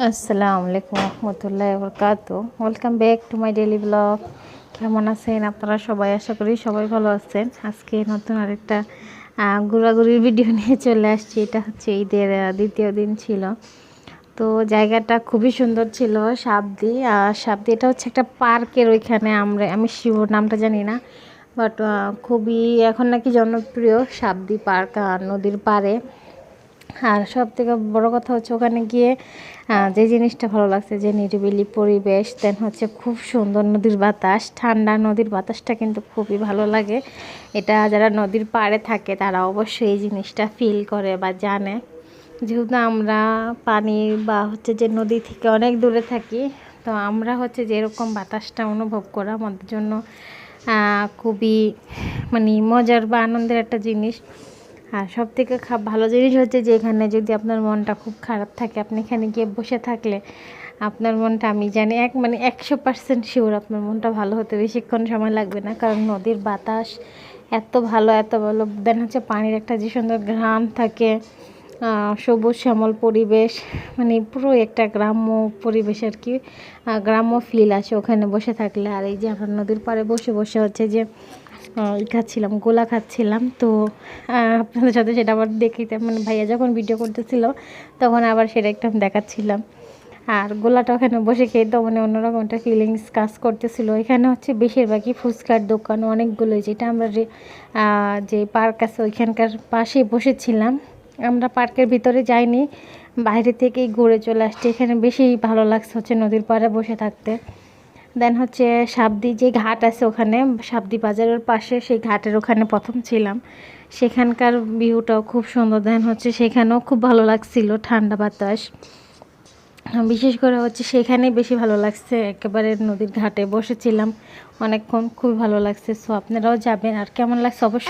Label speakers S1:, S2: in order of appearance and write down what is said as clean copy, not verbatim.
S1: আসসালামু আলাইকুম রহমতুল্লাহি ওয়া বারাকাতুহু। Welcome back to my daily blog. কেমন আছেন আপনারা সবাই? আশা করি সবাই ভালো আছেন। আজকে নতুন আরেকটা ঘোরাঘুরির ভিডিও নিয়ে চলে আসছি। এটা হচ্ছে ঈদের দ্বিতীয় দিন ছিল। তো জায়গাটা খুবই সুন্দর ছিল। সাবদি সাবদি এটা হচ্ছে একটা পার্কের ওইখানে আমি শিওর নামটা জানি না, বাট খুবই এখন নাকি জনপ্রিয় সাবদি পার্ক নদীর পাড়ে। আর সব থেকে বড় কথা হচ্ছে ওখানে গিয়ে যে জিনিসটা ভালো লাগছে যে নিরিবিলি পরিবেশ, দেন হচ্ছে খুব সুন্দর নদীর বাতাস, ঠান্ডা নদীর বাতাসটা কিন্তু খুবই ভালো লাগে। এটা যারা নদীর পাড়ে থাকে তারা অবশ্যই এই জিনিসটা ফিল করে বা জানে। যেহেতু আমরা পানি বা হচ্ছে যে নদী থেকে অনেক দূরে থাকি, তো আমরা হচ্ছে যে এরকম বাতাসটা অনুভব করা আমাদের জন্য খুবই মানে মজার বা আনন্দের একটা জিনিস। আর সব থেকে ভালো জিনিস হচ্ছে যে এখানে যদি আপনার মনটা খুব খারাপ থাকে, আপনি এখানে গিয়ে বসে থাকলে আপনার মনটা, আমি জানি 100% শিওর আপনার মনটা ভালো হতে বেশিক্ষণ সময় লাগবে না। কারণ নদীর বাতাস এত ভালো, এত ভালো। দেন হচ্ছে পানির একটা যে সুন্দর ঘ্রাণ থাকে, সবুজ শ্যামল পরিবেশ, মানে পুরো একটা গ্রাম্য পরিবেশ আর কি, গ্রাম্য ফিল আসে ওখানে বসে থাকলে। আর এই যে আমরা নদীর পাড়ে বসে বসে হচ্ছে যে খাচ্ছিলাম, গোলা খাচ্ছিলাম। তো আপনাদের সাথে সেটা আবার দেখিতে, মানে ভাইয়া যখন ভিডিও করতেছিল তখন আবার সেটা একটু আমি দেখাচ্ছিলাম। আর গোলাটা ওখানে বসে খেয়ে তো মানে অন্যরকম একটা ফিলিংস কাজ করতেছিল। এখানে হচ্ছে বেশিরভাগই ফুচকার দোকান অনেকগুলো, যেটা আমরা যে পার্ক আছে ওইখানকার পাশেই বসেছিলাম। আমরা পার্কের ভিতরে যাইনি, বাইরে থেকেই ঘুরে চলে আসছি। এখানে বেশি ভালো লাগছে হচ্ছে নদীর পাড়ে বসে থাকতে। দেন হচ্ছে সাবদি যে ঘাট আছে ওখানে, সাবদি বাজারের পাশে সেই ঘাটের ওখানে প্রথম ছিলাম। সেখানকার ভিউটাও খুব সুন্দর। দেন হচ্ছে সেখানেও খুব ভালো লাগছিল, ঠান্ডা বাতাস। বিশেষ করে হচ্ছে সেখানেই বেশি ভালো লাগছে, একেবারে নদীর ঘাটে বসেছিলাম অনেকক্ষণ, খুবই ভালো লাগছে। সো আপনারাও যাবেন। আর কেমন লাগছে অবশ্যই